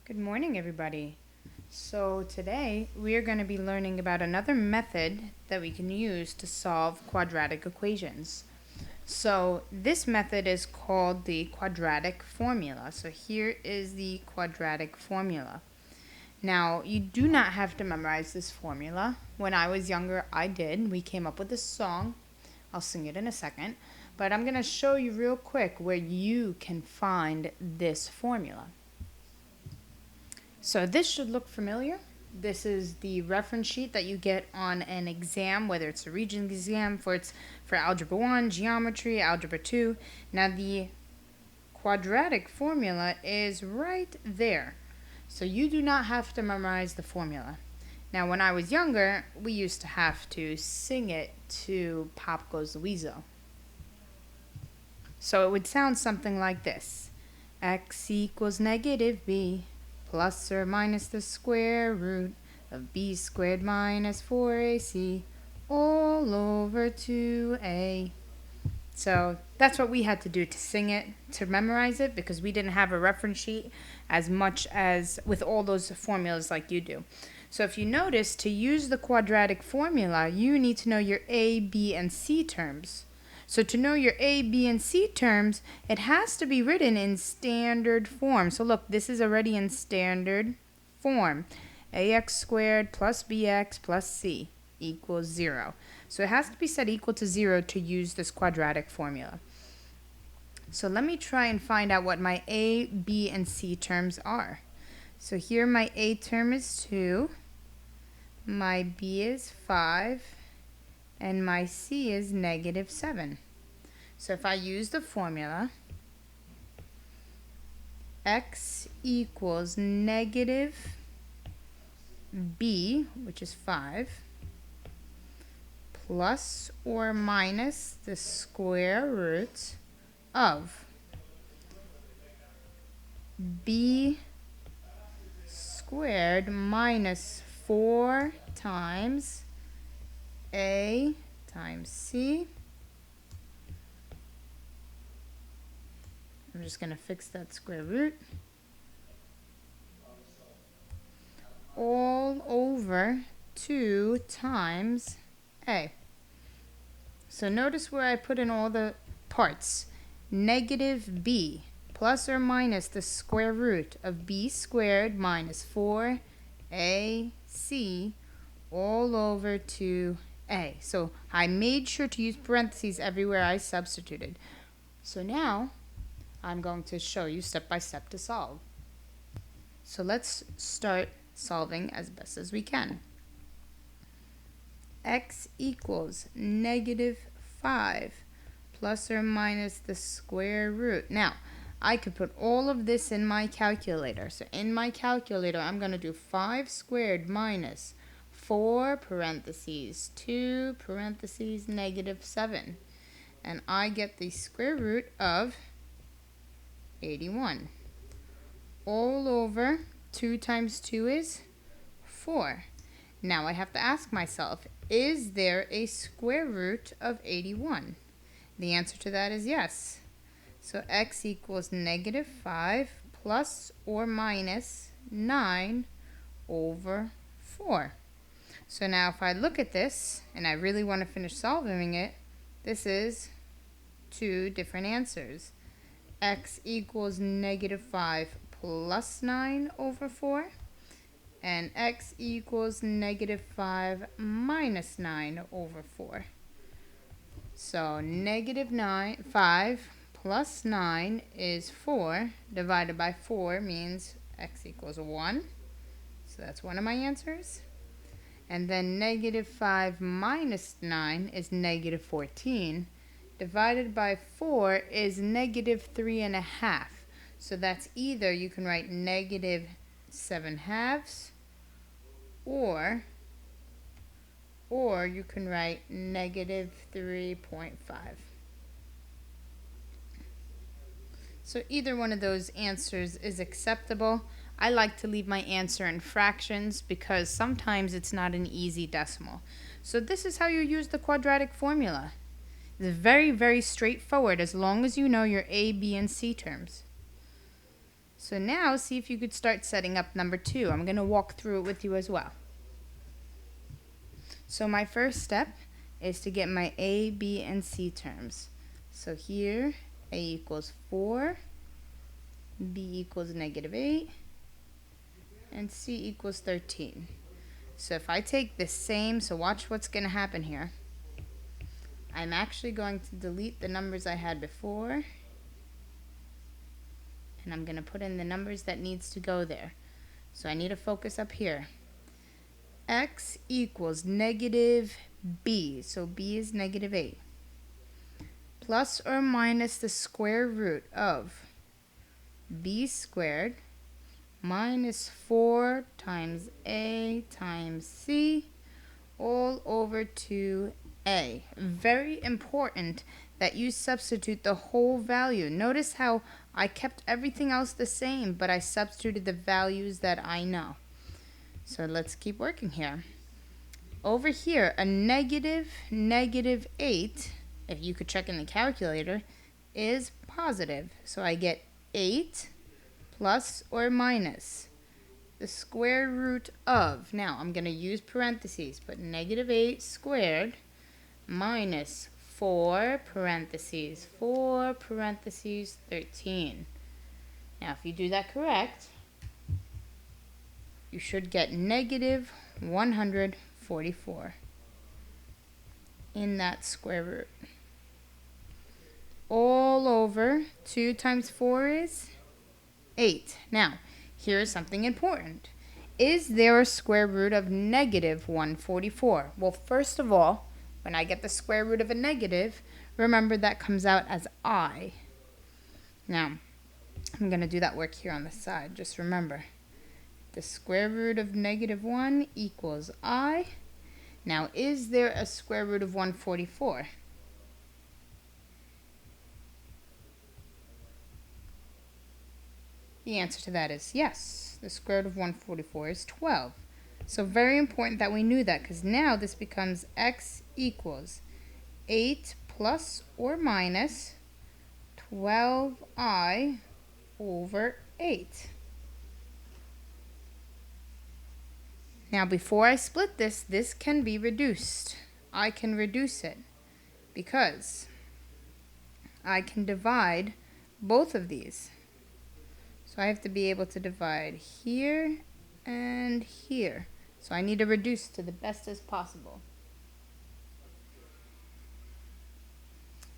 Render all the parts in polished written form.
Good morning, everybody. So today we are going to be learning about another method that we can use to solve quadratic equations. So this method is called the quadratic formula. So here is the quadratic formula. Now, you do not have to memorize this formula. When I was younger, I did. We came up with this song. I'll sing it in a second. But I'm going to show you real quick where you can find this formula. So this should look familiar. This is the reference sheet that you get on an exam, whether it's a Regents exam for Algebra 1, Geometry, Algebra 2. Now the quadratic formula is right there. So you do not have to memorize the formula. Now when I was younger, we used to have to sing it to Pop Goes the Weasel. So it would sound something like this. X equals negative b plus or minus the square root of b squared minus 4ac all over 2a. So that's what we had to do to sing it, to memorize it, because we didn't have a reference sheet as much as with all those formulas like you do. So if you notice, to use the quadratic formula, you need to know your a, b, and c terms. So to know your a, b, and c terms, it has to be written in standard form. So look, this is already in standard form. Ax squared plus bx plus c equals 0. So it has to be set equal to 0 to use this quadratic formula. So let me try and find out what my a, b, and c terms are. So here my a term is 2, my b is 5, and my c is negative 7. So if I use the formula, x equals negative b, which is 5, plus or minus the square root of b squared minus 4 times a times c. I'm just going to fix that square root. All over 2 times a. So notice where I put in all the parts. Negative b plus or minus the square root of b squared minus 4ac all over 2a. So I made sure to use parentheses everywhere I substituted. So now I'm going to show you step by step to solve. So let's start solving as best as we can. X equals negative 5 plus or minus the square root. Now, I could put all of this in my calculator. So in my calculator, I'm going to do 5 squared minus 4 parentheses 2 parentheses negative 7. And I get the square root of 81. All over 2 times 2 is 4. Now I have to ask myself, is there a square root of 81? The answer to that is yes. So x equals negative 5 plus or minus 9 over 4. So now if I look at this, and I really want to finish solving it, this is 2 different answers. X equals negative 5 plus 9 over 4. And x equals negative 5 minus 9 over 4. So negative 5 plus 9 is 4. Divided by 4 means x equals 1. So that's one of my answers. And then negative 5 minus 9 is negative 14. Divided by 4 is negative 3.5. So that's either you can write negative 7/2 or you can write negative 3.5. So either one of those answers is acceptable. I like to leave my answer in fractions because sometimes it's not an easy decimal. So this is how you use the quadratic formula. It's very, very straightforward as long as you know your a, b, and c terms. So now see if you could start setting up number 2. I'm going to walk through it with you as well. So my first step is to get my a, b, and c terms. So here a equals 4, b equals -8, and c equals 13. So if I take the same, so watch what's going to happen here. I'm actually going to delete the numbers I had before, and I'm going to put in the numbers that needs to go there. So I need to focus up here. X equals -b, so b is -8, plus or minus the square root of b squared minus 4 times a times c all over 2a. Very important that you substitute the whole value. Notice how I kept everything else the same, but I substituted the values that I know. So let's keep working here. Over here, a -8, if you could check in the calculator, is positive. So I get 8 plus or minus the square root of, now I'm going to use parentheses, but -8 squared minus 4 parentheses 13. Now if you do that correct, you should get -144 in that square root. All over 2 times 4 is 8. Now, here's something important. Is there a square root of -144? Well, first of all, when I get the square root of a negative, remember that comes out as I. Now, I'm going to do that work here on the side. Just remember, the square root of -1 equals I. Now, is there a square root of 144? The answer to that is yes. The square root of 144 is 12. So very important that we knew that, because now this becomes x equals 8 plus or minus 12i over 8. Now before I split this, this can be reduced. I can reduce it because I can divide both of these. So I have to be able to divide here and here. So I need to reduce to the best as possible.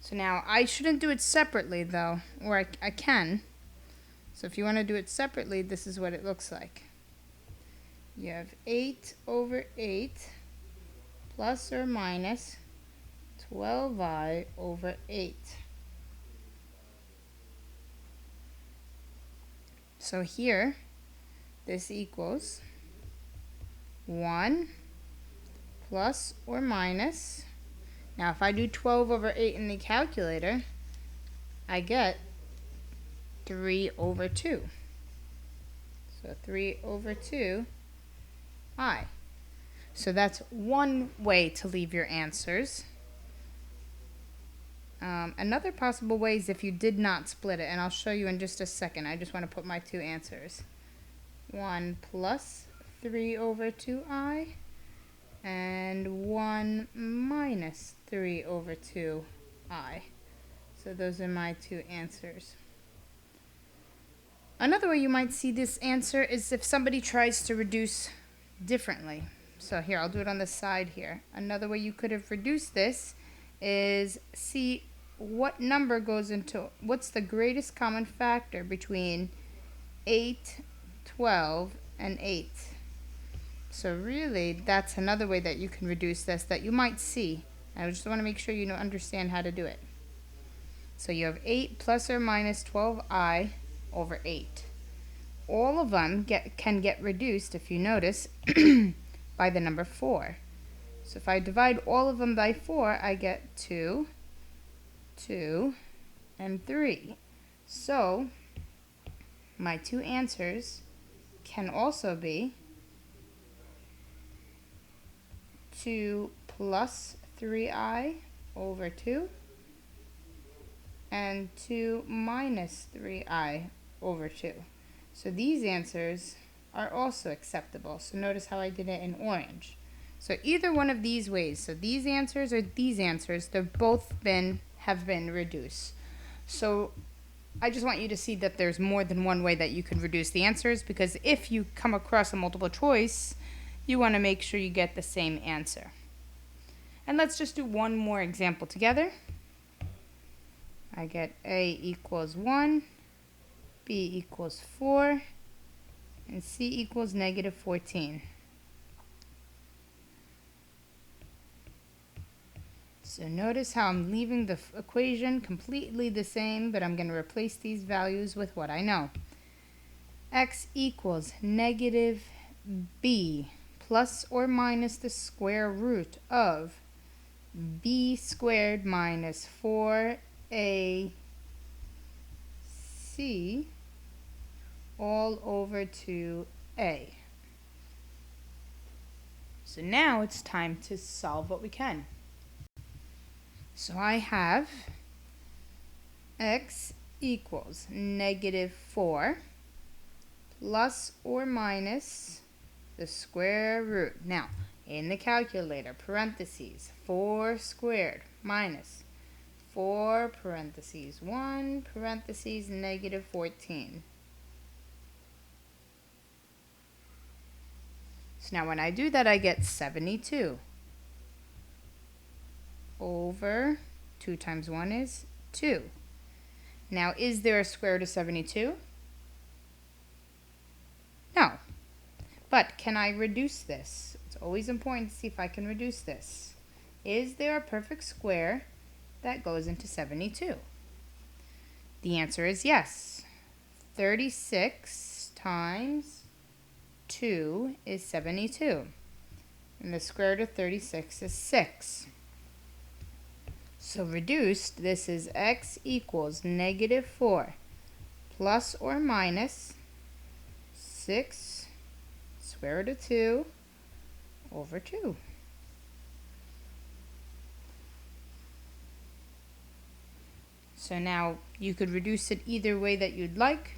So now I shouldn't do it separately though, or I can. So if you want to do it separately, this is what it looks like. You have 8 over 8 plus or minus 12i over 8. So here, this equals 1 plus or minus. Now if I do 12 over 8 in the calculator, I get 3 over 2. So 3 over 2 I. So that's one way to leave your answers. Another possible way is if you did not split it, and I'll show you in just a second. I just want to put my two answers. 1 plus 3 over 2i and 1 minus 3 over 2i. So those are my two answers. Another way you might see this answer is if somebody tries to reduce differently. So here, I'll do it on the side here. Another way you could have reduced this is see what number goes into, what's the greatest common factor between 8, 12, and 8. So really, that's another way that you can reduce this that you might see. I just want to make sure you understand how to do it. So you have 8 plus or minus 12i over 8. All of them can get reduced, if you notice, by the number 4. So if I divide all of them by 4, I get 2, 2, and 3. So my two answers can also be 2 plus 3i over 2 and 2 minus 3i over 2. So these answers are also acceptable. So notice how I did it in orange. So either one of these ways, so these answers or these answers, they've both have been reduced. So I just want you to see that there's more than one way that you can reduce the answers, because if you come across a multiple choice, you want to make sure you get the same answer. And let's just do one more example together. I get A equals 1, B equals 4, and C equals negative 14. So notice how I'm leaving the equation completely the same, but I'm going to replace these values with what I know. X equals negative B plus or minus the square root of B squared minus 4AC all over 2A. So now it's time to solve what we can. So I have X equals negative 4 plus or minus the square root. Now, in the calculator, parentheses, 4 squared minus 4 parentheses 1 parentheses negative 14. So now when I do that, I get 72 over 2 times 1 is 2. Now, is there a square root of 72? No. But can I reduce this? It's always important to see if I can reduce this. Is there a perfect square that goes into 72? The answer is yes. 36 times 2 is 72. And the square root of 36 is 6. So reduced, this is X equals negative 4 plus or minus 6 square root of 2 over 2. So now you could reduce it either way that you'd like.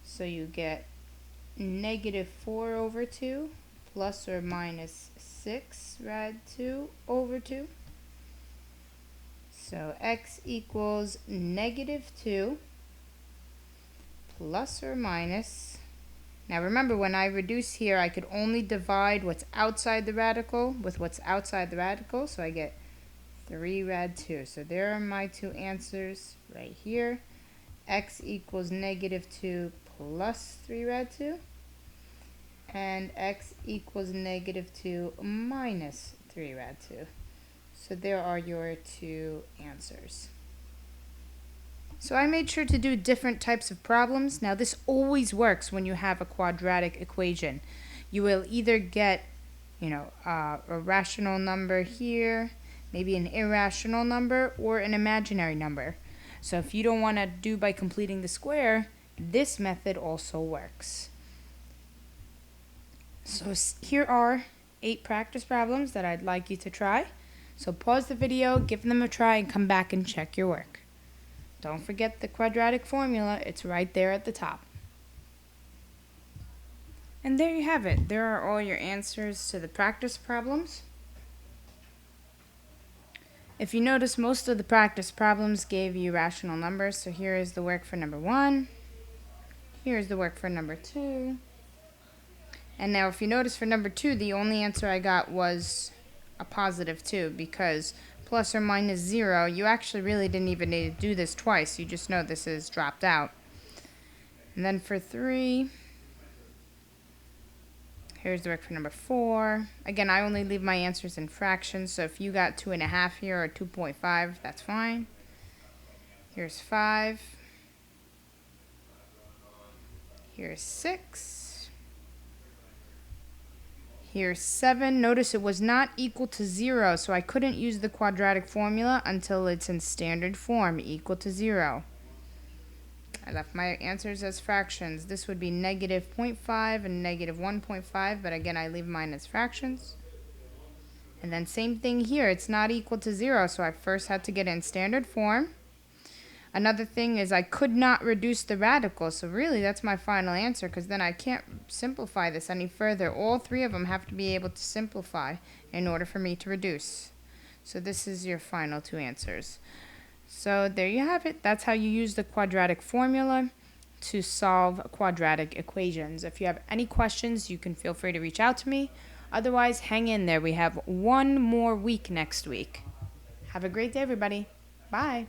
So you get negative 4 over 2 plus or minus 6 rad 2 over 2. So X equals negative 2 plus or minus. Now remember, when I reduce here, I could only divide what's outside the radical with what's outside the radical. So I get 3 rad 2. So there are my two answers right here. X equals negative 2 plus 3 rad 2. And X equals negative 2 minus 3 rad 2. So there are your two answers. So I made sure to do different types of problems. Now this always works when you have a quadratic equation. You will either get, a rational number here, maybe an irrational number, or an imaginary number. So if you don't want to do by completing the square, this method also works. So here are 8 practice problems that I'd like you to try. So pause the video, give them a try, and come back and check your work. Don't forget the quadratic formula. It's right there at the top. And there you have it. There are all your answers to the practice problems. If you notice, most of the practice problems gave you rational numbers. So here is the work for number 1. Here is the work for number 2. And now if you notice, for number 2, the only answer I got was a positive 2, because plus or minus 0, you actually really didn't even need to do this twice. You just know this is dropped out. And then for 3, here's the work for number 4. Again, I only leave my answers in fractions, so if you got 2.5 here or 2.5, that's fine. Here's 5. Here's 6. Here's 7. Notice it was not equal to 0, so I couldn't use the quadratic formula until it's in standard form, equal to 0. I left my answers as fractions. This would be negative 0.5 and negative 1.5, but again, I leave mine as fractions. And then same thing here. It's not equal to 0, so I first had to get it in standard form. Another thing is I could not reduce the radical. So really, that's my final answer, because then I can't simplify this any further. All three of them have to be able to simplify in order for me to reduce. So this is your final two answers. So there you have it. That's how you use the quadratic formula to solve quadratic equations. If you have any questions, you can feel free to reach out to me. Otherwise, hang in there. We have one more week next week. Have a great day, everybody. Bye.